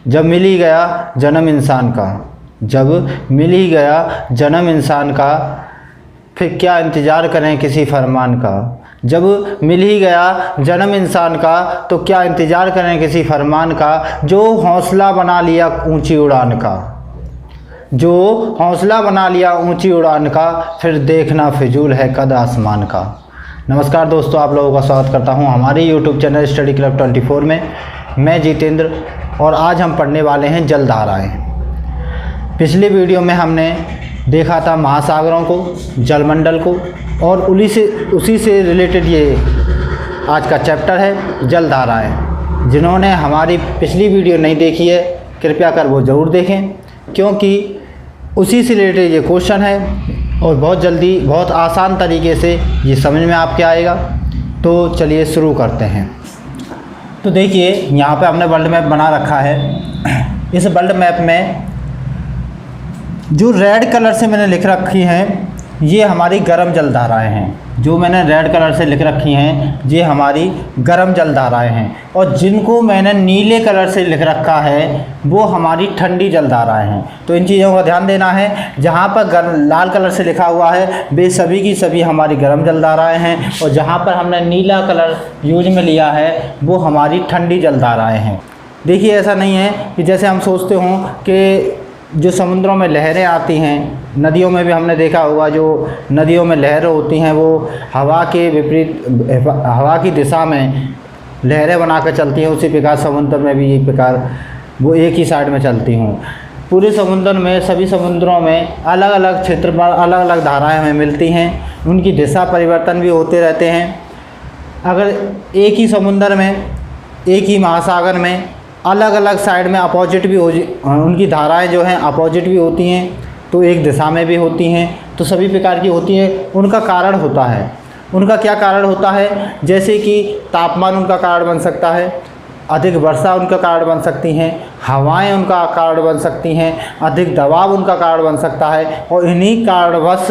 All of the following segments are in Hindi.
जब मिल ही गया जन्म इंसान का, जब मिल ही गया जन्म इंसान का, फिर क्या इंतज़ार करें किसी फरमान का। जब मिल ही गया जन्म इंसान का तो क्या इंतज़ार करें किसी फरमान का। जो हौसला बना लिया ऊंची उड़ान का, जो हौसला बना लिया ऊंची उड़ान का, फिर देखना फिजूल है कद आसमान का। नमस्कार दोस्तों, आप लोगों का स्वागत करता हूं हमारे YouTube चैनल स्टडी क्लब 24 में। मैं जितेंद्र और आज हम पढ़ने वाले हैं जलधाराएं। पिछले वीडियो में हमने देखा था महासागरों को, जलमंडल को, और उसी से रिलेटेड ये आज का चैप्टर है जलधाराएं। जिन्होंने हमारी पिछली वीडियो नहीं देखी है कृपया कर वो ज़रूर देखें, क्योंकि उसी से रिलेटेड ये क्वेश्चन है और बहुत जल्दी बहुत आसान तरीके से ये समझ में आपके आएगा। तो चलिए शुरू करते हैं। तो देखिए यहाँ पे हमने वर्ल्ड मैप बना रखा है। इस वर्ल्ड मैप में जो रेड कलर से मैंने लिख रखी हैं ये हमारी गर्म जलधाराएं हैं। जो मैंने रेड कलर से लिख रखी हैं ये हमारी गर्म जलधाराएं हैं, और जिनको मैंने नीले कलर से लिख रखा है वो हमारी ठंडी जलधाराएं हैं। तो इन चीज़ों का ध्यान देना है। जहाँ पर लाल कलर से लिखा हुआ है वे सभी की सभी हमारी गर्म जलधाराएं हैं, और जहाँ पर हमने नीला कलर यूज में लिया है वो हमारी ठंडी जलधाराएं हैं। देखिए ऐसा नहीं है कि जैसे हम सोचते हों कि जो समुद्रों में लहरें आती हैं, नदियों में भी हमने देखा होगा जो नदियों में लहरें होती हैं वो हवा के विपरीत, हवा की दिशा में लहरें बनाकर चलती हैं। उसी प्रकार समुद्र में भी एक प्रकार वो एक ही साइड में चलती हूँ। पूरे समुद्र में, सभी समुद्रों में अलग अलग क्षेत्र पर अलग अलग धाराएं हमें मिलती हैं। उनकी दिशा परिवर्तन भी होते रहते हैं। अगर एक ही समुद्र में, एक ही महासागर में अलग अलग साइड में अपोजिट भी उनकी धाराएं जो हैं अपोजिट भी होती हैं, तो एक दिशा में भी होती हैं, तो सभी प्रकार की होती हैं। उनका कारण होता है। उनका क्या कारण होता है? जैसे कि तापमान उनका कारण बन सकता है, अधिक वर्षा उनका कारण बन सकती हैं, हवाएं उनका कारण बन सकती हैं, अधिक दबाव उनका कारण बन सकता है, और इन्हीं कारणवश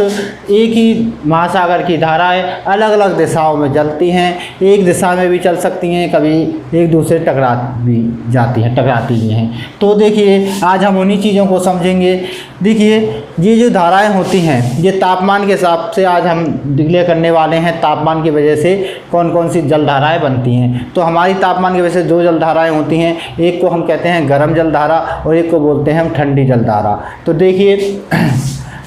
एक ही महासागर की धाराएं अलग अलग दिशाओं में चलती हैं। एक दिशा में भी चल सकती हैं, कभी एक दूसरे टकरा भी जाती हैं, टकराती भी हैं। तो देखिए आज हम उन्हीं चीज़ों को समझेंगे। देखिए ये जो धाराएं होती हैं ये तापमान के हिसाब से आज हम डिक्लेयर करने वाले हैं। तापमान की वजह से कौन कौन सी जलधाराएं बनती हैं। तो हमारी तापमान की वजह से दो जलधाराएं होती हैं, एक को हम कहते हैं गर्म जलधारा और एक को बोलते हैं हम ठंडी जलधारा। तो देखिए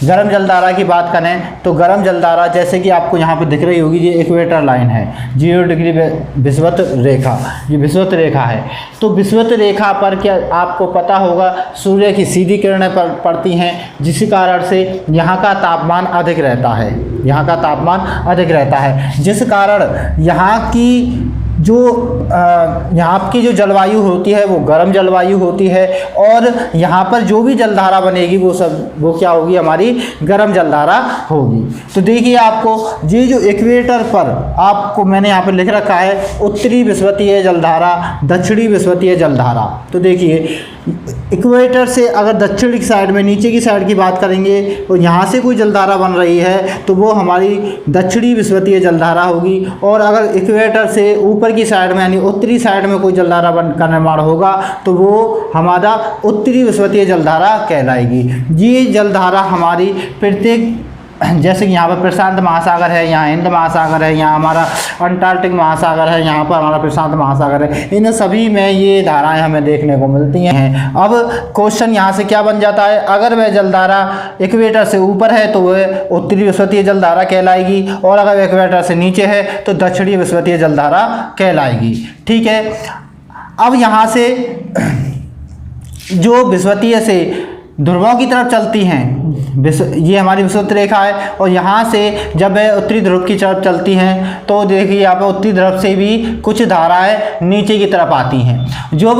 गर्म जलधारा की बात करें तो गर्म जलधारा जैसे कि आपको यहाँ पे दिख रही होगी, ये इक्वेटर लाइन है, 0 डिग्री विषुवत रेखा, ये विषुवत रेखा है। तो विषुवत रेखा पर क्या आपको पता होगा सूर्य की सीधी किरणें पड़ती हैं, जिस कारण से यहाँ का तापमान अधिक रहता है, यहाँ का तापमान अधिक रहता है, जिस कारण यहाँ की यहाँ की जो जलवायु होती है वो गर्म जलवायु होती है, और यहाँ पर जो भी जलधारा बनेगी वो क्या होगी, हमारी गर्म जलधारा होगी। तो देखिए आपको ये जो इक्वेटर पर आपको मैंने यहाँ पर लिख रखा है उत्तरी विषुवतीय जलधारा, दक्षिणी विषुवतीय जलधारा। तो देखिए इक्वेटर से अगर दक्षिणी साइड में नीचे की साइड की बात करेंगे तो यहाँ से कोई जलधारा बन रही है तो वो हमारी दक्षिणी विषुवतीय जलधारा होगी, और अगर इक्वेटर से ऊपर की साइड में यानी उत्तरी साइड में कोई जलधारा का निर्माण होगा तो वो हमारा उत्तरी विषुवतीय जलधारा कहलाएगी। ये जलधारा हमारी प्रत्येक, जैसे कि यहाँ पर प्रशांत महासागर है, यहाँ हिंद महासागर है, यहाँ हमारा अंटार्कटिक महासागर है, यहाँ पर हमारा प्रशांत महासागर है, इन सभी में ये धाराएं हमें देखने को मिलती हैं। अब क्वेश्चन यहाँ से क्या बन जाता है, अगर वह जलधारा इक्वेटर से ऊपर है तो वह उत्तरी विषुवतीय जलधारा कहलाएगी, और अगर इक्वेटर से नीचे है तो दक्षिणी विषुवतीय जलधारा कहलाएगी। ठीक है। अब यहाँ से जो विषुवतीय से ध्रुवों की तरफ चलती हैं, ये हमारी विषुवत रेखा है, और यहाँ से जब वह उत्तरी ध्रुव की तरफ चलती हैं तो देखिए यहाँ पर उत्तरी ध्रुव से भी कुछ धाराएं नीचे की तरफ आती हैं। जो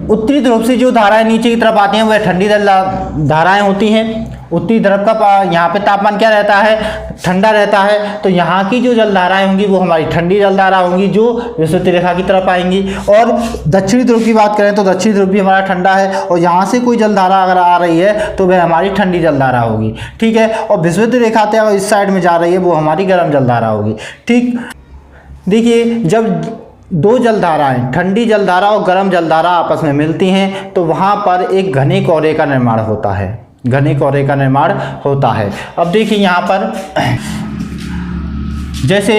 उत्तरी ध्रुव से जो धाराएं नीचे की तरफ आती हैं वह ठंडी धाराएं होती हैं। उत्तरी ध्रुव का यहाँ पे तापमान क्या रहता है, ठंडा रहता है, तो यहाँ की जो जलधाराएं होंगी वो हमारी ठंडी जलधारा होंगी जो विषुवत रेखा की तरफ आएंगी। और दक्षिणी ध्रुव की बात करें तो दक्षिणी ध्रुव भी हमारा ठंडा है, और यहाँ से कोई जलधारा अगर आ रही है तो वह हमारी ठंडी जलधारा होगी। ठीक है। और विषुवत रेखा से अगर इस साइड में जा रही है वो हमारी गर्म जलधारा होगी। ठीक। देखिए जब दो जलधाराएं, ठंडी जलधारा और गर्म जलधारा आपस में मिलती हैं तो वहाँ पर एक घने कोहरे का निर्माण होता है, घने कोहरे का निर्माण होता है। अब देखिए यहाँ पर जैसे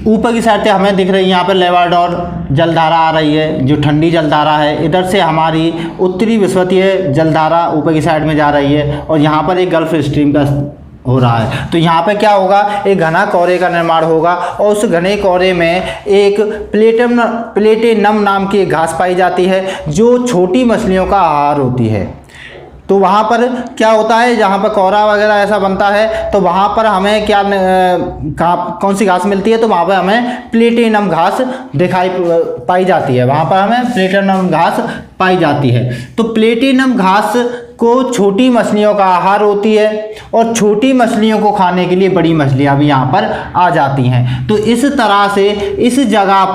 ऊपर की साइड से हमें दिख रही है यहाँ पर लेवाडोर जलधारा आ रही है जो ठंडी जलधारा है, इधर से हमारी उत्तरी विषुवतीय जलधारा ऊपर की साइड में जा रही है और यहाँ पर एक गल्फ स्ट्रीम का हो रहा है। तो यहाँ पे क्या होगा, एक घना कोहरे का निर्माण होगा और उस घने कोहरे में एक प्लेटेनम नाम की एक घास पाई जाती है जो छोटी मछलियों का आहार होती है। तो वहाँ पर क्या होता है, जहाँ पर कोहरा वगैरह ऐसा बनता है तो वहाँ पर हमें क्या कौन सी घास मिलती है, तो वहाँ पर हमें प्लेटेनम घास दिखाई पाई जाती है, वहाँ पर हमें प्लेटेनम घास पाई जाती है। तो प्लेटेनम घास को छोटी मछलियों का आहार होती है और छोटी मछलियों को खाने के लिए बड़ी मछलियाँ भी यहाँ पर आ जाती हैं। तो इस तरह से इस जगह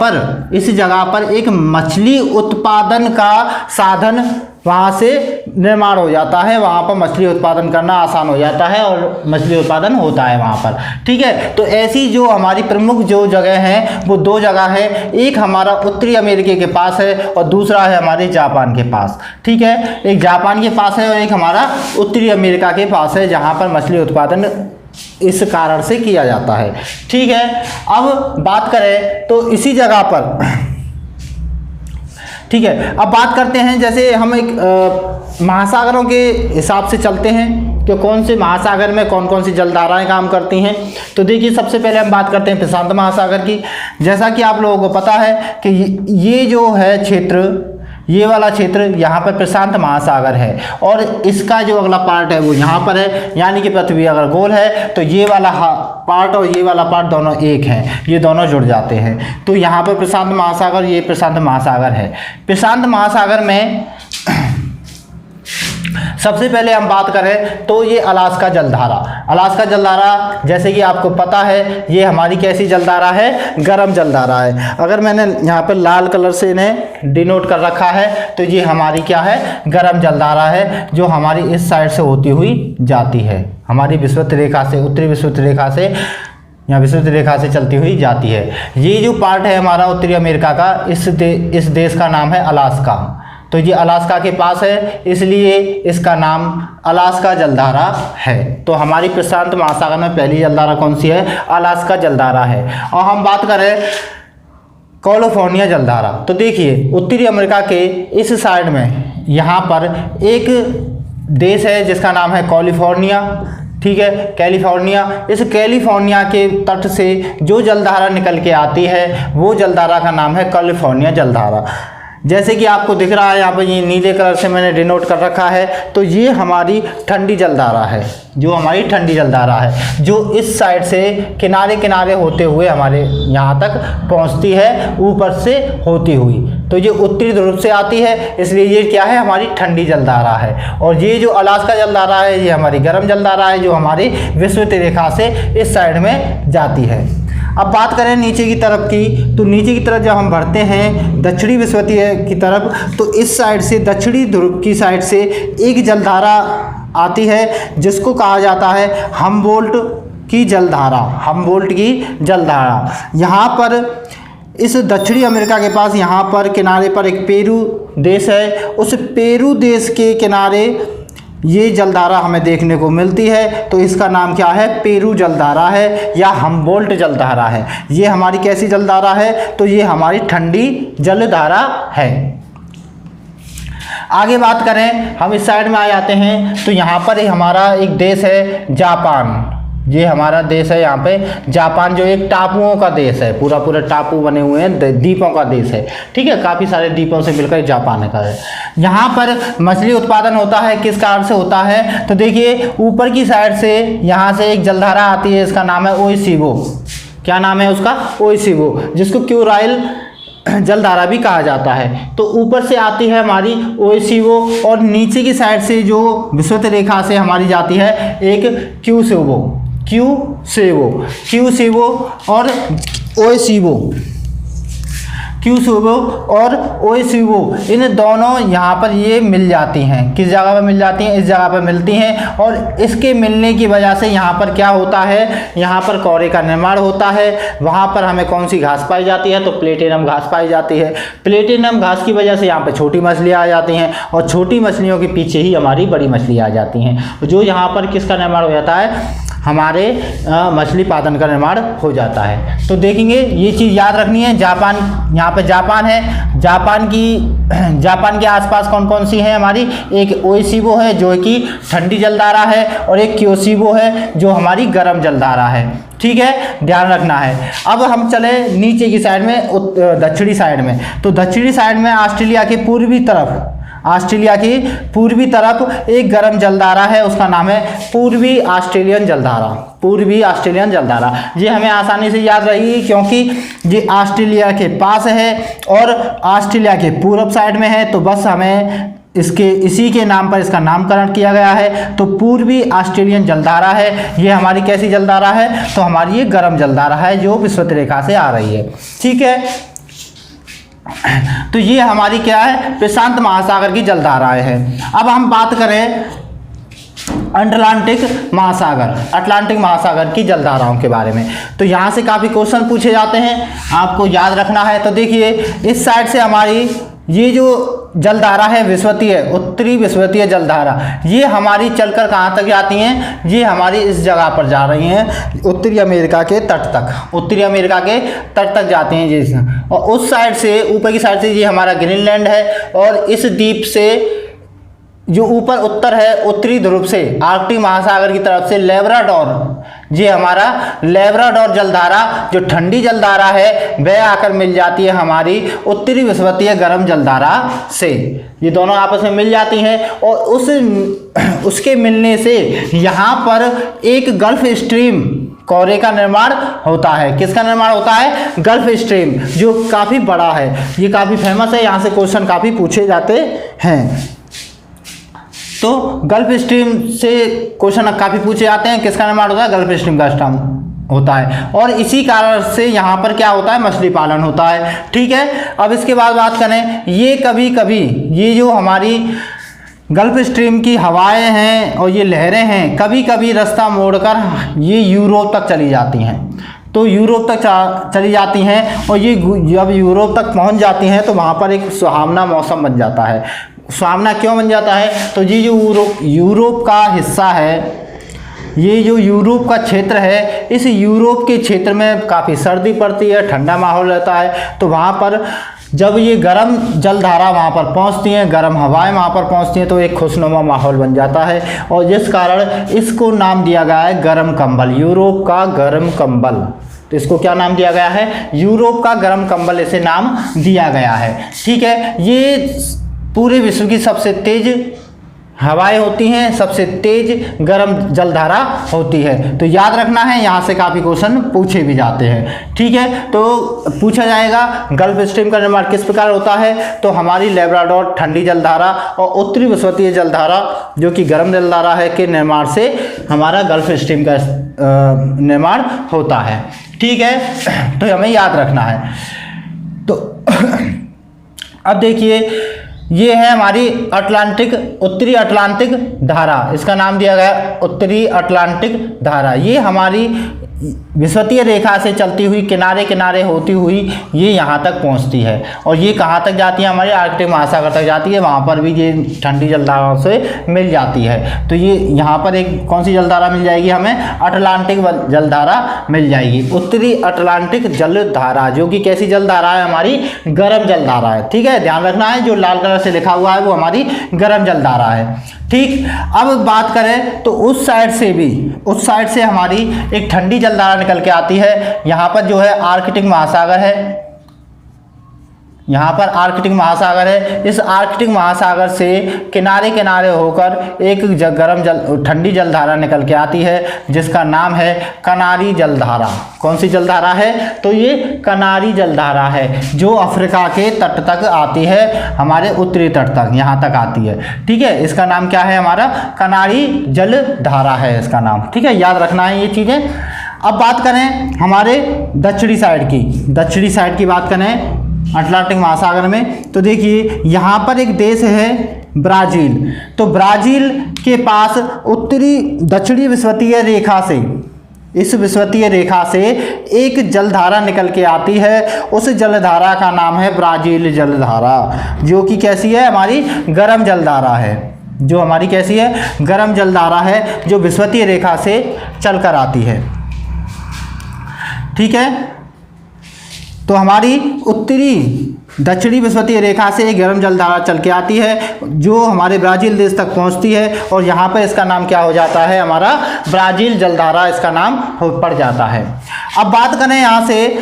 पर एक मछली उत्पादन का साधन वहाँ से निर्माण हो जाता है, वहाँ पर मछली उत्पादन करना आसान हो जाता है और मछली उत्पादन होता है वहाँ पर। ठीक है, तो ऐसी जो हमारी प्रमुख जो जगह हैं वो दो जगह है, एक हमारा उत्तरी अमेरिका के पास है और दूसरा है हमारे जापान के पास। ठीक है, एक जापान के पास है और एक हमारा उत्तरी अमेरिका के पास है जहाँ पर मछली उत्पादन इस कारण से किया जाता है। ठीक है, अब बात करें तो इसी जगह पर, ठीक है, अब बात करते हैं जैसे हम एक महासागरों के हिसाब से चलते हैं कि कौन से महासागर में कौन कौन सी जलधाराएं काम करती हैं। तो देखिए सबसे पहले हम बात करते हैं प्रशांत महासागर की। जैसा कि आप लोगों को पता है कि ये जो है क्षेत्र, ये वाला क्षेत्र यहाँ पर प्रशांत महासागर है और इसका जो अगला पार्ट है वो यहाँ पर है, यानी कि पृथ्वी अगर गोल है तो ये वाला पार्ट और ये वाला पार्ट दोनों एक हैं, ये दोनों जुड़ जाते हैं। तो यहाँ पर प्रशांत महासागर, ये प्रशांत महासागर है। प्रशांत महासागर में सबसे पहले हम बात करें तो ये अलास्का जलधारा, अलास्का जलधारा जैसे कि आपको पता है ये हमारी कैसी जलधारा है, गर्म जलधारा है। अगर मैंने यहाँ पर लाल कलर से इन्हें डिनोट कर रखा है तो ये हमारी क्या है, गर्म जलधारा है जो हमारी इस साइड से होती हुई जाती है, हमारी विषुवत रेखा से, उत्तरी विषुवत रेखा से, यहाँ विषुवत रेखा से चलती हुई जाती है। ये जो पार्ट है हमारा उत्तरी अमेरिका का, इस देश का नाम है अलास्का। तो ये अलास्का के पास है इसलिए इसका नाम अलास्का जलधारा है। तो हमारी प्रशांत महासागर में पहली जलधारा कौन सी है, अलास्का जलधारा है। और हम बात करें कैलिफोर्निया जलधारा, तो देखिए उत्तरी अमेरिका के इस साइड में यहाँ पर एक देश है जिसका नाम है कैलिफोर्निया। ठीक है, कैलिफोर्निया, इस कैलिफोर्निया के तट से जो जलधारा निकल के आती है वो जलधारा का नाम है कैलिफोर्निया जलधारा। जैसे कि आपको दिख रहा है यहाँ पर, ये नीले कलर से मैंने डिनोट कर रखा है, तो ये हमारी ठंडी जलधारा है, जो हमारी ठंडी जलधारा है जो इस साइड से किनारे किनारे होते हुए हमारे यहाँ तक पहुँचती है, ऊपर से होती हुई। तो ये उत्तरी ध्रुव से आती है इसलिए ये क्या है, हमारी ठंडी जलधारा है। और ये जो अलास्का जलधारा है ये हमारी गर्म जलधारा है जो हमारी विषुवत रेखा से इस साइड में जाती है। अब बात करें नीचे की तरफ की, तो नीचे की तरफ जब हम बढ़ते हैं दक्षिणी विषुवतीय की तरफ, तो इस साइड से दक्षिणी ध्रुव की साइड से एक जलधारा आती है जिसको कहा जाता है हम्बोल्ट की जलधारा, हम्बोल्ट की जलधारा। यहाँ पर इस दक्षिणी अमेरिका के पास यहाँ पर किनारे पर एक पेरू देश है, उस पेरू देश के किनारे ये जलधारा हमें देखने को मिलती है। तो इसका नाम क्या है, पेरू जलधारा है या हम्बोल्ट जलधारा है। ये हमारी कैसी जलधारा है, तो ये हमारी ठंडी जलधारा है। आगे बात करें, हम इस साइड में आ जाते हैं तो यहाँ पर हमारा एक देश है जापान। ये हमारा देश है यहाँ पे जापान, जो एक टापुओं का देश है, पूरा पूरा टापू बने हुए हैं, द्वीपों का देश है। ठीक है, काफ़ी सारे द्वीपों से मिलकर जापान का है। यहाँ पर मछली उत्पादन होता है, किस कारण से होता है, तो देखिए ऊपर की साइड से यहाँ से एक जलधारा आती है, इसका नाम है ओइशिबो। क्या नाम है उसका, ओइशिबो, जिसको क्यूराइल जलधारा भी कहा जाता है। तो ऊपर से आती है हमारी ओइशिबो और नीचे की साइड से जो विषुवत रेखा से हमारी जाती है एक क्यूसेवो और ओइशिबो। क्यूसुबो और ओएसिबो, इन दोनों यहाँ पर ये मिल जाती हैं। किस जगह पर मिल जाती हैं? इस जगह पर मिलती हैं। और इसके मिलने की वजह से यहाँ पर क्या होता है, यहाँ पर कोरे का निर्माण होता है। वहाँ पर हमें कौन सी घास पाई जाती है? तो प्लेटिनम घास पाई जाती है। प्लेटिनम घास की वजह से यहाँ पर छोटी मछलियाँ आ जाती हैं और छोटी मछलियों के पीछे ही हमारी बड़ी मछली आ जाती हैं, जो यहाँ पर किसका निर्माण हो जाता है? हमारे मछली पालन का निर्माण हो जाता है। तो देखेंगे ये चीज़ याद रखनी है। जापान, यहाँ पे जापान है, जापान के आसपास कौन कौन सी है हमारी? एक ओएसिबो है जो कि ठंडी जलधारा है, और एक क्यूसिबो है जो हमारी गर्म जलधारा है। ठीक है, ध्यान रखना है। अब हम चले नीचे की साइड में, दक्षिणी साइड में। तो दक्षिणी साइड में ऑस्ट्रेलिया की पूर्वी तरफ एक गर्म जलधारा है, उसका नाम है पूर्वी ऑस्ट्रेलियन जलधारा। ये हमें आसानी से याद रहेगी क्योंकि ये ऑस्ट्रेलिया के पास है और ऑस्ट्रेलिया के पूर्व साइड में है, तो बस हमें इसी के नाम पर इसका नामकरण किया गया है। तो पूर्वी ऑस्ट्रेलियन जलधारा है। ये हमारी कैसी जलधारा है? तो हमारी ये गर्म जलधारा है जो विषुवत रेखा से आ रही है। ठीक है, तो ये हमारी क्या है? प्रशांत महासागर की जलधाराएं हैं। अब हम बात करें अटलांटिक महासागर की जलधाराओं के बारे में। तो यहाँ से काफ़ी क्वेश्चन पूछे जाते हैं, आपको याद रखना है। तो देखिए, इस साइड से हमारी ये जो जलधारा है विषुवतीय, उत्तरी विषुवतीय जलधारा, ये हमारी चलकर कहाँ तक जाती हैं? ये हमारी इस जगह पर जा रही हैं, उत्तरी अमेरिका के तट तक जाती हैं जी। और उस साइड से, ऊपर की साइड से ये हमारा ग्रीनलैंड है, और इस द्वीप से जो ऊपर उत्तर है, उत्तरी ध्रुव से आर्कटिक महासागर की तरफ से लेब्राडोर, ये हमारा लेब्राडोर जलधारा जो ठंडी जलधारा है, वह आकर मिल जाती है हमारी उत्तरी विषुवतीय गर्म जलधारा से। ये दोनों आपस में मिल जाती हैं, और उसके मिलने से यहाँ पर एक गल्फ स्ट्रीम कोरे का निर्माण होता है। किसका निर्माण होता है? गल्फ स्ट्रीम, जो काफ़ी बड़ा है, ये काफ़ी फेमस है, यहाँ से क्वेश्चन काफ़ी पूछे जाते हैं। तो गल्फ स्ट्रीम से क्वेश्चन काफ़ी पूछे जाते हैं। किसका निर्माण होता है? गल्फ स्ट्रीम का स्ट्रीम होता है, और इसी कारण से यहाँ पर क्या होता है? मछली पालन होता है। ठीक है, अब इसके बाद बात करें, ये कभी कभी ये जो हमारी गल्फ स्ट्रीम की हवाएं हैं और ये लहरें हैं, कभी कभी रास्ता मोड़कर ये यूरोप तक चली जाती हैं। तो यूरोप तक चली जाती हैं, और ये जब यूरोप तक पहुँच जाती हैं तो वहाँ पर एक सुहावना मौसम बन जाता है। सुहावना क्यों बन जाता है? तो ये जो यूरोप का हिस्सा है, ये जो यूरोप का क्षेत्र है, इस यूरोप के क्षेत्र में काफ़ी सर्दी पड़ती है, ठंडा माहौल रहता है। तो वहाँ पर जब ये गर्म जलधारा वहाँ पर पहुँचती हैं, गर्म हवाएं वहाँ पर पहुँचती हैं, तो एक खुशनुमा माहौल बन जाता है, और जिस कारण इसको नाम दिया गया है गर्म कंबल, यूरोप का गर्म कंबल। तो इसको क्या नाम दिया गया है? यूरोप का गर्म कंबल इसे नाम दिया गया है। ठीक है, ये पूरे विश्व की सबसे तेज हवाएं होती हैं, सबसे तेज गर्म जलधारा होती है। तो याद रखना है, यहाँ से काफ़ी क्वेश्चन पूछे भी जाते हैं। ठीक है, तो पूछा जाएगा गल्फ स्ट्रीम का निर्माण किस प्रकार होता है? तो हमारी लेब्राडोर ठंडी जलधारा और उत्तरी विषुवतीय जलधारा जो कि गर्म जलधारा है के निर्माण से हमारा गल्फ स्ट्रीम का निर्माण होता है। ठीक है, तो हमें याद रखना है। तो अब देखिए, ये है हमारी उत्तरी अटलांटिक धारा, इसका नाम दिया गया उत्तरी अटलांटिक धारा। ये हमारी विषुवतीय रेखा से चलती हुई किनारे किनारे होती हुई ये यहाँ तक पहुँचती है, और ये कहाँ तक जाती है? हमारे आर्कटिक महासागर तक जाती है। वहाँ पर भी ये ठंडी जलधाराओं से मिल जाती है। तो ये यहाँ पर एक कौन सी जलधारा मिल जाएगी हमें? अटलांटिक जलधारा मिल जाएगी, उत्तरी अटलांटिक जलधारा, जो कि कैसी जलधारा है? हमारी गर्म जलधारा है। ठीक है, ध्यान रखना है, जो लाल कलर से लिखा हुआ है वो हमारी गर्म जलधारा है। ठीक, अब बात करें तो उस साइड से हमारी एक ठंडी जलधारा निकल के आती है। यहाँ पर जो है आर्कटिक महासागर है, यहाँ पर आर्कटिक महासागर है। इस आर्कटिक महासागर से किनारे किनारे होकर एक ठंडी जलधारा निकल के आती है, जिसका नाम है कनारी जलधारा। कौन सी जलधारा है? तो ये कनारी जलधारा है, जो अफ्रीका के तट तक आती है, हमारे उत्तरी तट तक, यहाँ तक आती है। ठीक है, इसका नाम क्या है? हमारा कनारी जलधारा है इसका नाम। ठीक है, याद रखना है ये चीज़ें। अब बात करें हमारे दक्षिणी साइड की बात करें अटलांटिक महासागर में। तो देखिए यहाँ पर एक देश है ब्राज़ील। तो ब्राज़ील के पास उत्तरी दक्षिणी विषुवतीय रेखा से, इस विषुवतीय रेखा से एक जलधारा निकल के आती है। उस जलधारा का नाम है ब्राज़ील जलधारा, जो कि कैसी है, हमारी गर्म जलधारा है। जो हमारी कैसी है, गर्म जलधारा है, जो विषुवतीय रेखा से चलकर आती है। ठीक है, तो हमारी उत्तरी दक्षिणी विषुवतीय रेखा से एक गर्म जलधारा चल के आती है, जो हमारे ब्राज़ील देश तक पहुंचती है, और यहाँ पर इसका नाम क्या हो जाता है, हमारा ब्राज़ील जलधारा इसका नाम पड़ जाता है। अब बात करें यहाँ से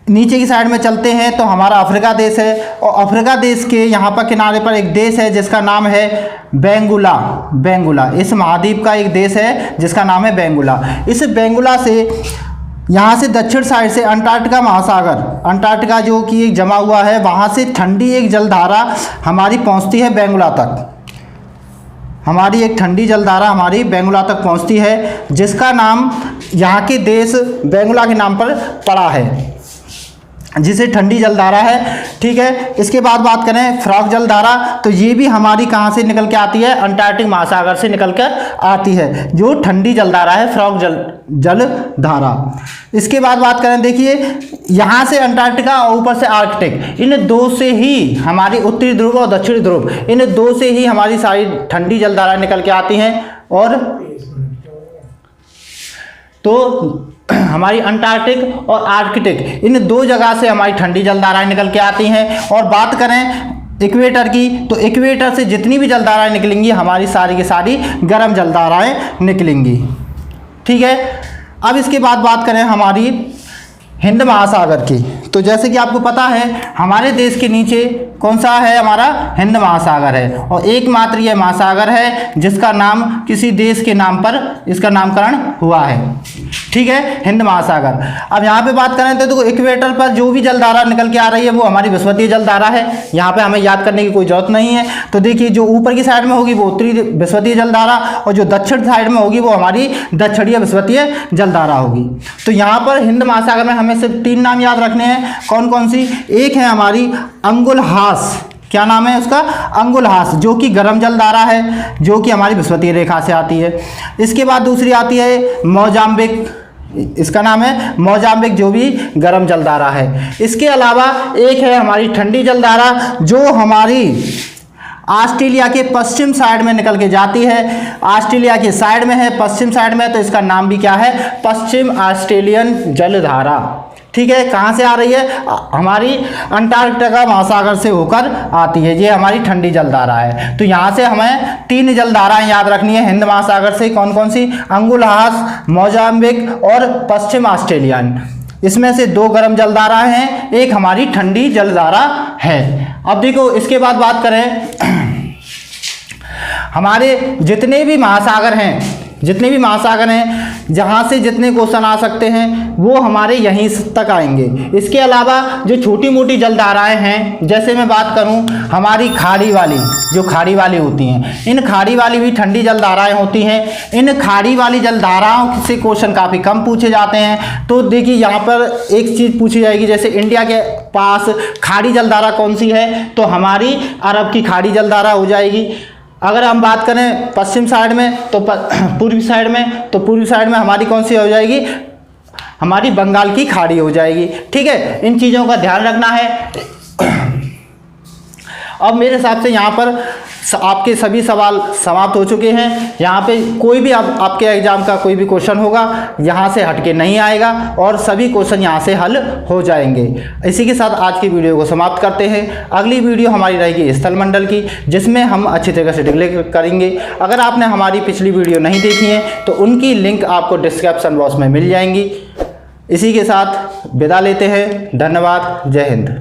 नीचे की साइड में चलते हैं तो हमारा अफ्रीका देश है, और अफ्रीका देश के यहाँ पर किनारे पर एक देश है जिसका नाम है बेंगुला। बेंगुला इस महाद्वीप का एक देश है जिसका नाम है बेंगुला। इस बेंगुला से यहाँ से दक्षिण साइड से अंटार्कटिका महासागर, अंटार्कटिका जो कि एक जमा हुआ है, वहाँ से ठंडी एक जलधारा हमारी पहुँचती है बेंगुला तक। हमारी एक ठंडी जलधारा हमारी बेंगुला तक पहुँचती है, जिसका नाम यहाँ के देश बेंगुला के नाम पर पड़ा है, जिसे ठंडी जलधारा है। ठीक है, इसके बाद बात करें फ्रॉग जलधारा, तो ये भी हमारी कहाँ से निकल के आती है, अंटार्कटिक महासागर से निकल कर आती है, जो ठंडी जलधारा है, फ्रॉग जलधारा। इसके बाद बात करें, देखिए यहाँ से अंटार्कटिका और ऊपर से आर्कटिक, इन दो से ही हमारी उत्तरी ध्रुव और दक्षिणी ध्रुव, इन दो से ही हमारी सारी ठंडी जलधारा निकल के आती हैं। और तो हमारी अंटार्कटिक और आर्कटिक, इन दो जगह से हमारी ठंडी जलधाराएं निकल के आती हैं। और बात करें इक्वेटर की, तो इक्वेटर से जितनी भी जलधाराएं निकलेंगी, हमारी सारी की सारी गर्म जलधाराएं निकलेंगी। ठीक है, अब इसके बाद बात करें हमारी हिंद महासागर की, तो जैसे कि आपको पता है हमारे देश के नीचे कौन सा है, हमारा हिंद महासागर है, और एकमात्र यह महासागर है जिसका नाम किसी देश के नाम पर इसका नामकरण हुआ है। ठीक है, हिंद महासागर। अब यहाँ पे बात करें तो इक्वेटर पर जो भी जलधारा निकल के आ रही है वो हमारी विषुवतीय जलधारा है, यहाँ पे हमें याद करने की कोई जरूरत नहीं है। तो देखिए जो ऊपर की साइड में होगी वो उत्तरी विषुवतीय जलधारा, और जो दक्षिण साइड में होगी वो हमारी दक्षिणीय विषुवतीय जलधारा होगी। तो यहाँ पर हिंद महासागर में हमें सिर्फ 3 नाम याद रखने हैं। कौन कौन सी? एक है हमारी अंगुलहास, क्या नाम है उसका, अंगुलहास, जो कि गर्म जलधारा है, जो कि हमारी विषुवतीय रेखा से आती है। इसके बाद दूसरी आती है मोजाम्बिक, इसका नाम है मोजाम्बिक, जो भी गर्म जलधारा है। इसके अलावा एक है हमारी ठंडी जलधारा, जो हमारी ऑस्ट्रेलिया के पश्चिम साइड में निकल के जाती है, ऑस्ट्रेलिया के साइड में है, पश्चिम साइड में, तो इसका नाम भी क्या है, पश्चिम ऑस्ट्रेलियन जलधारा। ठीक है, कहाँ से आ रही है, हमारी अंटार्कटिका महासागर से होकर आती है, ये हमारी ठंडी जलधारा है। तो यहाँ से हमें 3 जलधाराएं याद रखनी है हिंद महासागर से। कौन कौन सी? अंगुलहास, मोजाम्बिक और पश्चिम ऑस्ट्रेलियन। इसमें से 2 गर्म जलधाराएं हैं, एक हमारी ठंडी जलधारा है। अब देखो इसके बाद बात करें हमारे जितने भी महासागर हैं, जितने भी महासागर हैं, जहाँ से जितने क्वेश्चन आ सकते हैं वो हमारे यहीं तक आएंगे। इसके अलावा जो छोटी मोटी जलधाराएं हैं, जैसे मैं बात करूं हमारी खाड़ी वाली, जो खाड़ी वाली होती हैं, इन खाड़ी वाली भी ठंडी जलधाराएं होती हैं। इन खाड़ी वाली जलधाराओं से क्वेश्चन काफ़ी कम पूछे जाते हैं। तो देखिए यहाँ पर एक चीज़ पूछी जाएगी, जैसे इंडिया के पास खाड़ी जलधारा कौन सी है, तो हमारी अरब की खाड़ी जलधारा हो जाएगी। अगर हम बात करें पश्चिम साइड में, तो पूर्वी साइड में, तो पूर्वी साइड में हमारी कौन सी हो जाएगी, हमारी बंगाल की खाड़ी हो जाएगी। ठीक है, इन चीज़ों का ध्यान रखना है। अब मेरे हिसाब से यहाँ पर आपके सभी सवाल समाप्त हो चुके हैं। यहाँ पे कोई भी आपके एग्जाम का कोई भी क्वेश्चन होगा यहाँ से हटके नहीं आएगा, और सभी क्वेश्चन यहाँ से हल हो जाएंगे। इसी के साथ आज की वीडियो को समाप्त करते हैं। अगली वीडियो हमारी रहेगी स्थल मंडल की, जिसमें हम अच्छी तरह से डिस्कस करेंगे। अगर आपने हमारी पिछली वीडियो नहीं देखी है तो उनकी लिंक आपको डिस्क्रिप्शन बॉक्स में मिल जाएंगी। इसी के साथ विदा लेते हैं। धन्यवाद। जय हिंद।